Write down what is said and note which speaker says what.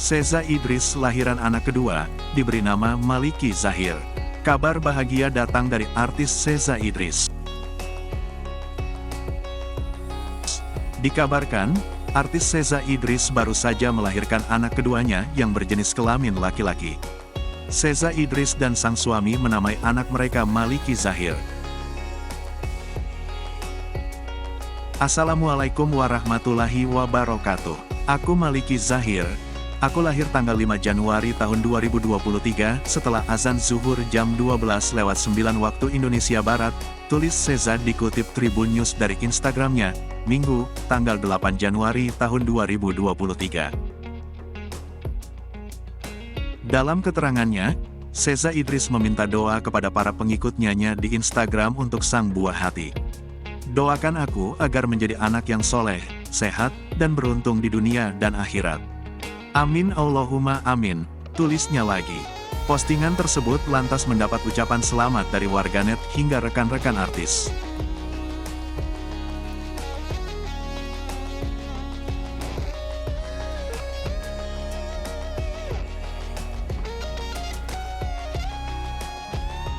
Speaker 1: Seza Idris lahiran anak kedua, diberi nama Maliki Zahir. Kabar bahagia datang dari artis Seza Idris. Dikabarkan, artis Seza Idris baru saja melahirkan anak keduanya yang berjenis kelamin laki-laki. Seza Idris dan sang suami menamai anak mereka Maliki Zahir. Assalamualaikum warahmatullahi wabarakatuh. Aku Maliki Zahir. Aku lahir tanggal 5 Januari tahun 2023 setelah azan zuhur jam 12:09 waktu Indonesia Barat, tulis Seza dikutip Tribun News dari Instagramnya, Minggu, tanggal 8 Januari tahun 2023. Dalam keterangannya, Seza Idris meminta doa kepada para pengikutnya di Instagram untuk sang buah hati. Doakan aku agar menjadi anak yang soleh, sehat, dan beruntung di dunia dan akhirat. Amin Allahumma amin, tulisnya lagi. Postingan tersebut lantas mendapat ucapan selamat dari warganet hingga rekan-rekan artis.